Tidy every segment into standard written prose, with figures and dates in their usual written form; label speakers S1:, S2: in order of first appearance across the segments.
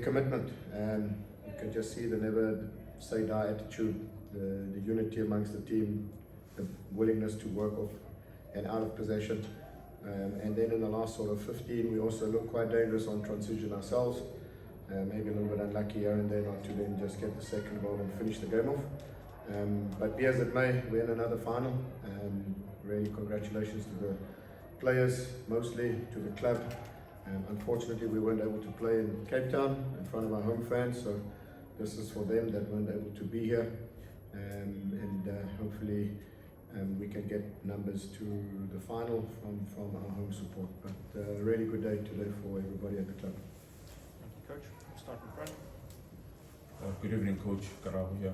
S1: Commitment, you can just see the never say die attitude, the unity amongst the team, the willingness to work off and out of possession. And then in the last sort of 15, we also looked quite dangerous on transition ourselves. Maybe a little bit unlucky here and there not to then just get the second goal and finish the game off. But be as it may, we're in another final. Really congratulations to the players, mostly to the club. Unfortunately, we weren't able to play in Cape Town in front of our home fans, so this is for them that weren't able to be here. Hopefully we can get numbers to the final from our home support. But a really good day today for everybody at the club.
S2: Thank you, Coach. We'll start in front.
S3: Good evening, Coach Karabo here.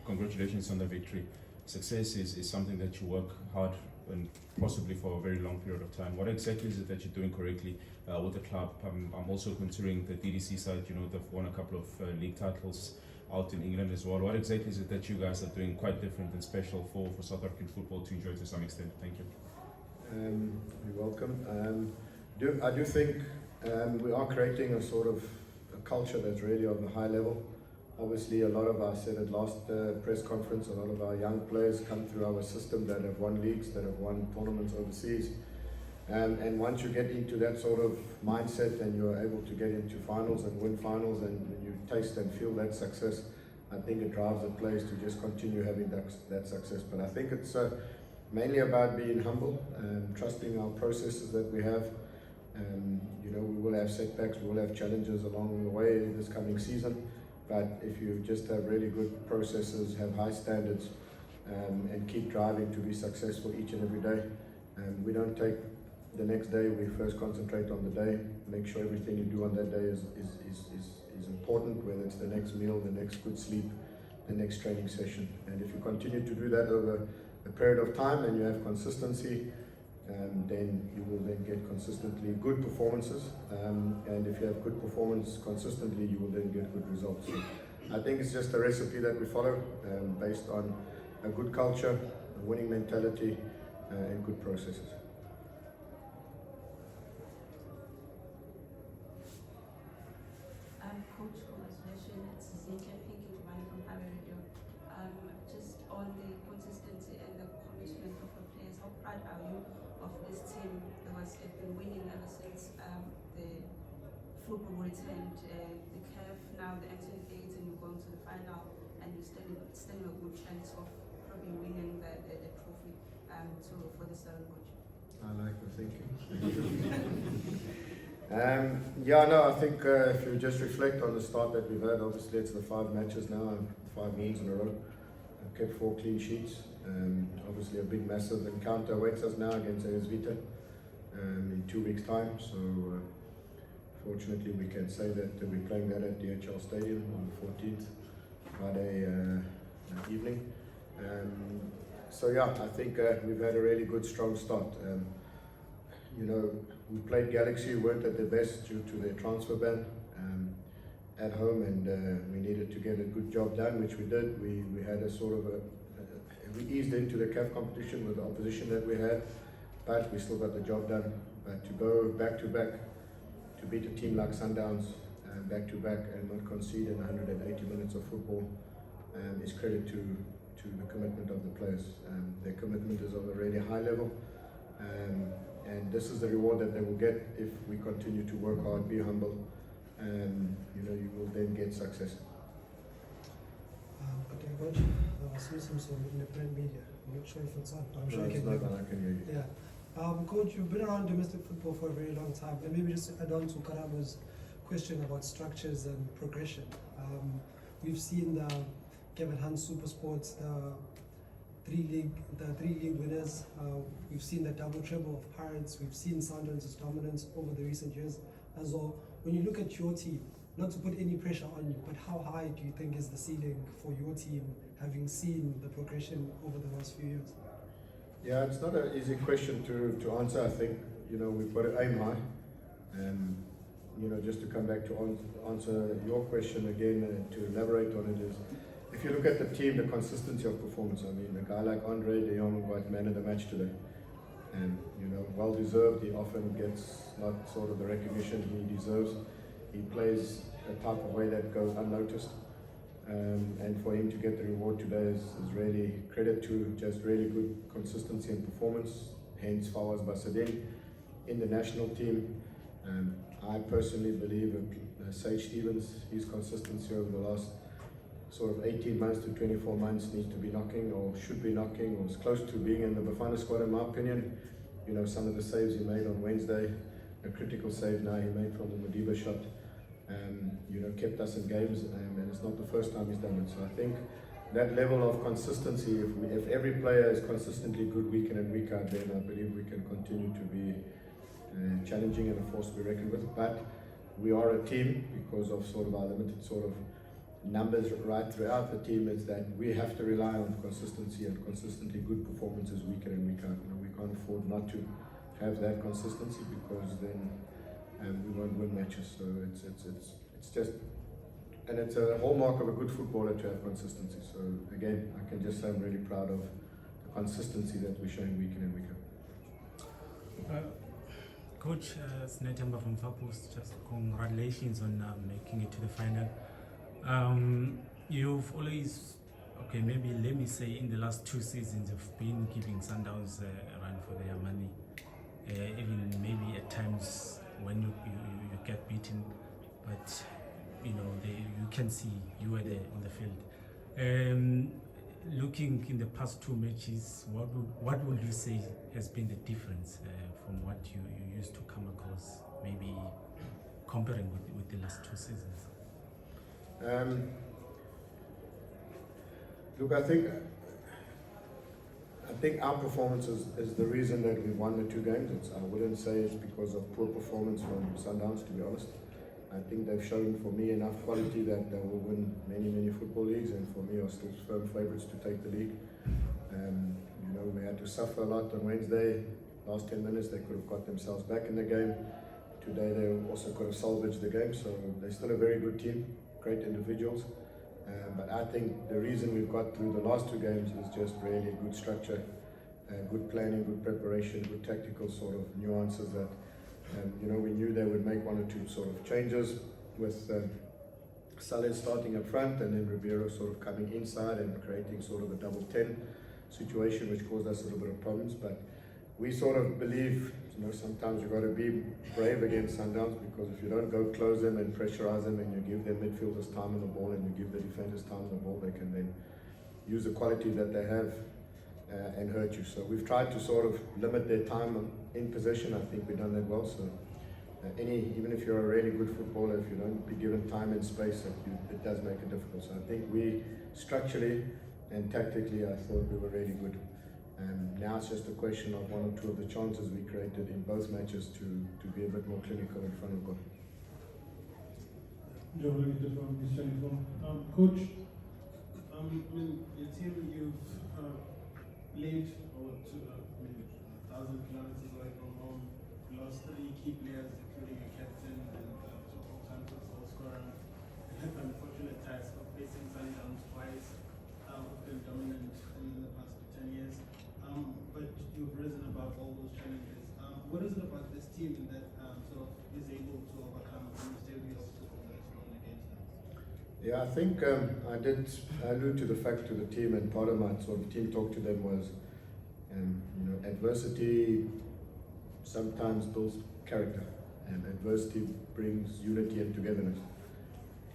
S3: Congratulations on the victory. Success is something that you work hard and possibly for a very long period of time. What exactly is it that you're doing correctly with the club? I'm also considering the DDC side. You know, they've won a couple of league titles out in England as well. What exactly is it that you guys are doing quite different and special for South African football to enjoy to some extent? Thank you.
S1: You're welcome. I do think we are creating a sort of a culture that's really of a high level. Obviously, a lot of our, said at last press conference, a lot of our young players come through our system that have won leagues, that have won tournaments overseas. And once you get into that sort of mindset and you're able to get into finals and win finals and you taste and feel that success, I think it drives the players to just continue having that success. But I think it's mainly about being humble and trusting our processes that we have. You know, we will have setbacks, we will have challenges along the way this coming season. But if you just have really good processes, have high standards, and keep driving to be successful each and every day, we don't take the next day, we first concentrate on the day, make sure everything you do on that day is important, whether it's the next meal, the next good sleep, the next training session. And if you continue to do that over a period of time and you have consistency, then you will then get consistently good performances, and if you have good performance consistently, you will then get good results. So I think it's just a recipe that we follow, based on a good culture, a winning mentality, and good processes.
S4: Coach, congratulations. It's Zinke Pinky Kumani from High Radio. Just on the consistency and the commitment of the players, how proud are you of this team that has been winning ever since the football returned, the CAF, now the N28, and you're going to the final, and you're standing a good chance of probably winning the trophy for the Southern Coach?
S1: I like the thinking. Yeah, no, I think if you just reflect on the start that we've had, obviously it's the 5 matches now, 5 wins in a row. I've kept 4 clean sheets. Obviously a big, massive encounter awaits us now against AS Vita in 2 weeks' time. So fortunately we can say that we're playing that at DHL Stadium on the 14th, Friday evening. So yeah, I think we've had a really good, strong start. You know, we played Galaxy, who weren't at their best due to their transfer ban at home, and we needed to get a good job done, which we did. We had a sort of we eased into the CAF competition with the opposition that we had, but we still got the job done. But to go back to back, to beat a team like Sundowns back to back and not concede in 180 minutes of football is credit to the commitment of the players. Their commitment is of a really high level. And this is the reward that they will get if we continue to work hard, be humble, and you know, you will then get success.
S5: Good day, Coach. Simpson in the print media. I'm not sure if it's on, but I'm sure
S1: No,
S5: you
S1: it's
S5: can
S1: not,
S5: hear me.
S1: I can hear you.
S5: Yeah. Coach, you've been around domestic football for a very long time, and maybe just to add on to Karabo's question about structures and progression. We've seen the Kevin Hunt Super Sports, the three league winners. We've seen the double treble of Pirates. We've seen Sundowns' dominance over the recent years as well. When you look at your team, not to put any pressure on you, but how high do you think is the ceiling for your team, having seen the progression over the last few years?
S1: Yeah, it's not an easy question to answer. I think, you know, we've got to aim high. You know, just to come back to answer your question again and to elaborate on it is, if you look at the team, the consistency of performance, I mean, a guy like Andre de Jong got man of the match today. And, you know, well deserved. He often gets not sort of the recognition he deserves. He plays a type of way that goes unnoticed. And for him to get the reward today is really credit to just really good consistency and performance. Hence Fawaz Basadin in the national team. I personally believe Sage Stevens, his consistency over the last sort of 18 months to 24 months needs to be knocking, or should be knocking, or is close to being in the Bafana squad in my opinion. You know, some of the saves he made on Wednesday, a critical save now he made from the Madiba shot, you know, kept us in games, and it's not the first time he's done it. So I think that level of consistency, if every player is consistently good week in and week out, then I believe we can continue to be challenging and a force to be reckoned with. But we are a team because of sort of our limited sort of numbers right throughout the team. Is that we have to rely on consistency and consistently good performances week in and week out. You know, we can't afford not to have that consistency, because then we won't win matches. So it's just, and it's a hallmark of a good footballer to have consistency. So again, I can just say I'm really proud of the consistency that we're showing week in and week out.
S6: Coach Snetamba from Fapus, just congratulations on making it to the final. You've always, okay, maybe let me say in the last 2 seasons, you've been giving Sundowns a run for their money. Even maybe at times when you get beaten, but you know, you can see you were there on the field. Looking in the past 2 matches, what would you say has been the difference from what you used to come across, maybe comparing with the last 2 seasons?
S1: Look, I think our performance is the reason that we won the 2 games. I wouldn't say it's because of poor performance from Sundowns, to be honest. I think they've shown for me enough quality that they will win many football leagues, and for me are still firm favourites to take the league. You know, we had to suffer a lot on Wednesday. Last 10 minutes they could have got themselves back in the game. Today they also could have salvaged the game, so they're still a very good team, great individuals. But I think the reason we've got through the last 2 games is just really good structure, good planning, good preparation, good tactical sort of nuances that, you know, we knew they would make 1 or 2 sort of changes with Saleh starting up front and then Ribeiro sort of coming inside and creating sort of a double 10 situation, which caused us a little bit of problems. But we sort of believe, you know, sometimes you've got to be brave against Sundowns, because if you don't go close them and pressurize them and you give their midfielders time on the ball and you give the defenders time on the ball, they can then use the quality that they have and hurt you. So we've tried to sort of limit their time in possession. I think we've done that well. So even if you're a really good footballer, if you don't be given time and space, it does make it difficult. So I think we structurally and tactically, I thought we were really good. Now it's just a question of 1 or 2 of the chances we created in both matches to be a bit more clinical in front of goal.
S7: Coach, I mean, your team, you've played over 1,000 kilometers away from home. You lost 3 key players, including your captain and all-time goal scorer. You had the unfortunate task of facing Sundowns twice, who've been dominant in the past 10 years. But you've risen above all those challenges. What is it about this team that sort of is able to overcome and stay with your that's going against them?
S1: Yeah, I think I did allude to the fact to the team, and part of my sort of team talk to them was, you know, adversity sometimes builds character, and adversity brings unity and togetherness.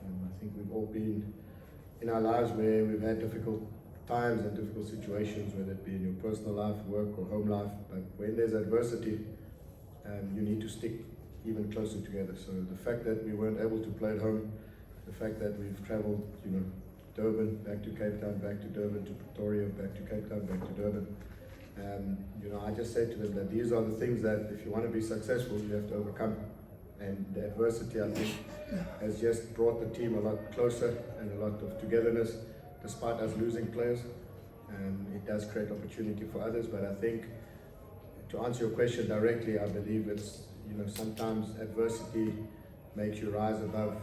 S1: I think we've all been in our lives where we've had difficult times and difficult situations, whether it be in your personal life, work or home life, but when there's adversity, you need to stick even closer together. So the fact that we weren't able to play at home, the fact that we've travelled, you know, Durban, back to Cape Town, back to Durban, to Pretoria, back to Cape Town, back to Durban, you know, I just said to them that these are the things that if you want to be successful, you have to overcome. And the adversity, I think, has just brought the team a lot closer and a lot of togetherness. Despite us losing players, it does create opportunity for others. But I think, to answer your question directly, I believe it's, you know, sometimes adversity makes you rise above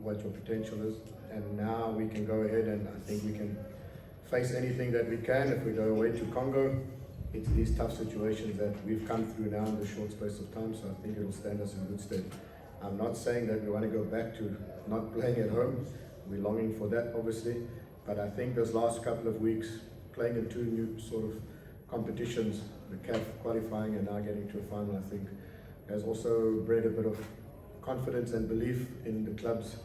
S1: what your potential is. And now we can go ahead and I think we can face anything that we can. If we go away to Congo, it's these tough situations that we've come through now in the short space of time. So I think it'll stand us in good stead. I'm not saying that we want to go back to not playing at home. We're longing for that, obviously. But I think this last couple of weeks, playing in two new sort of competitions, the CAF qualifying and now getting to a final, I think has also bred a bit of confidence and belief in the club's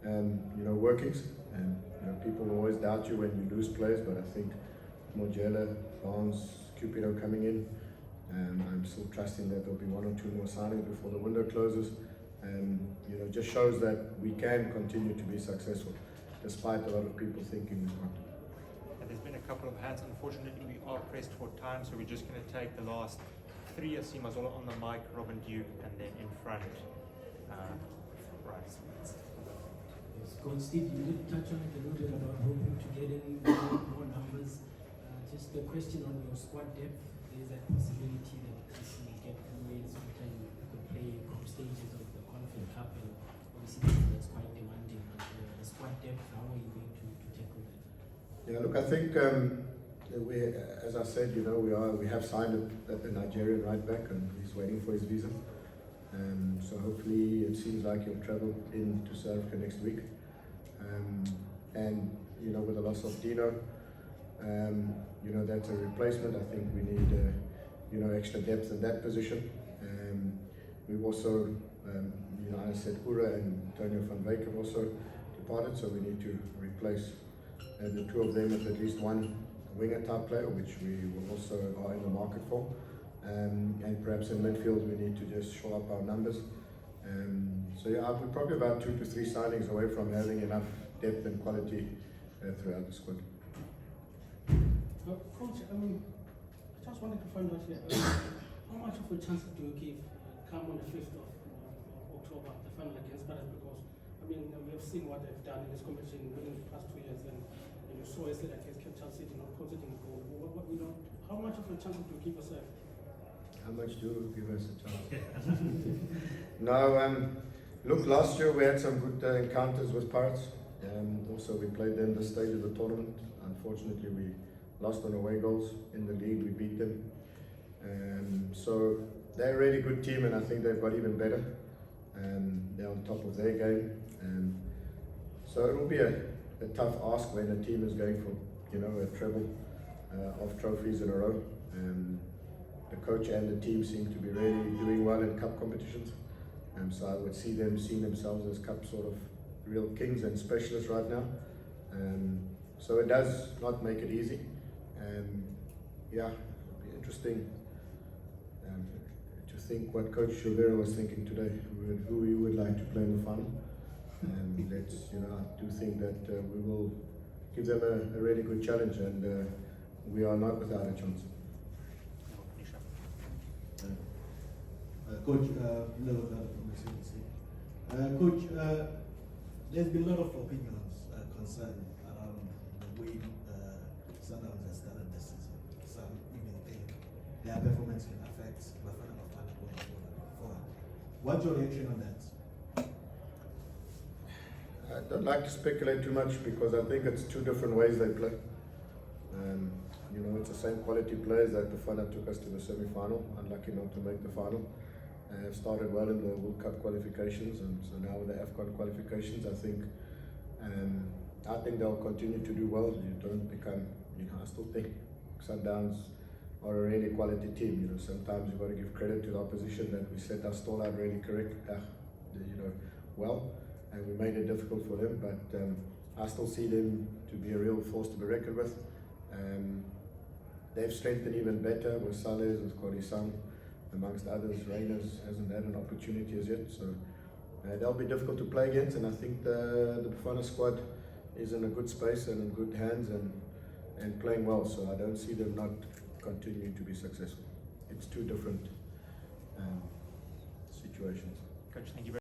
S1: workings. And people always doubt you when you lose players, but I think Mojela, Barnes, Cupido coming in, I'm still trusting that there'll be one or two more signings before the window closes. Just shows that we can continue to be successful, despite a lot of people thinking we can't.
S2: And there's been a couple of hands. Unfortunately, we are pressed for time, so we're just going to take the last three. I see Mazola on the mic, Robin Duke, and then in front, Bryce.
S8: Yes, Coach Steve, you did touch on it a little bit about hoping to get in more numbers. Just a question on your squad depth. There's that possibility that this will get ways you could play group stages of the Confed Cup, and obviously that's quite demanding. But the squad depth, how are you going to tackle that?
S1: Yeah, look, I think as I said, we have signed a Nigerian right back, and he's waiting for his visa. So hopefully it seems like he'll travel into South Africa next week. And with the loss of Dino, that's a replacement. I think we need extra depth in that position. We've also, I said Ura and Antonio van Wyk have also departed, so we need to replace the two of them with at least one winger type player, which we will also are in the market for. And perhaps in midfield we need to just show up our numbers. So yeah, we're probably about 2 to 3 signings away from having enough depth and quality throughout the squad.
S8: Coach, I just wanted to find out here, how much of a chance do you give come on the 5th of October, the final against Paris? Because, we have seen what they've done in this competition within the past 2 years, and you saw yesterday against Cape Town City not conceding a goal. How much of a chance do you give yourself?
S1: How much do you give us a chance? No, look, last year we had some good encounters with Pirates. Also, we played them this stage of the tournament. Unfortunately, we lost on away goals. In the league, we beat them. So they're a really good team, and I think they've got even better. They're on top of their game. So it will be a tough ask when a team is going for a treble of trophies in a row. The coach and the team seem to be really doing well in cup competitions. So I would see them seeing themselves as cup sort of real kings and specialists right now. So it does not make it easy. It'll be interesting to think what Coach Silvera was thinking today, who he would like to play in the final. I do think that we will give them a really good challenge, and we are not without a chance.
S9: Coach, Coach, there's been a lot of opinions concern around the way Sundowns has started this season. Some even think their performance can affect Bafana going forward. What's your reaction on that?
S1: I don't like to speculate too much because I think it's two different ways they play. It's the same quality players that Bafana took us to the semi-final, unlucky not to make the final. Have started well in the World Cup qualifications, and so now with the AFCON qualifications, I think they'll continue to do well. You don't become, I still think Sundowns are a really quality team. Sometimes you've got to give credit to the opposition that we set our stall out really well, and we made it difficult for them. But I still see them to be a real force to be reckoned with. They've strengthened even better with Saleh, with Korisam, amongst others. Reyners hasn't had an opportunity as yet, so they'll be difficult to play against. And I think the Bafana squad is in a good space and in good hands and playing well. So I don't see them not continuing to be successful. It's two different situations.
S2: Coach, thank you very much.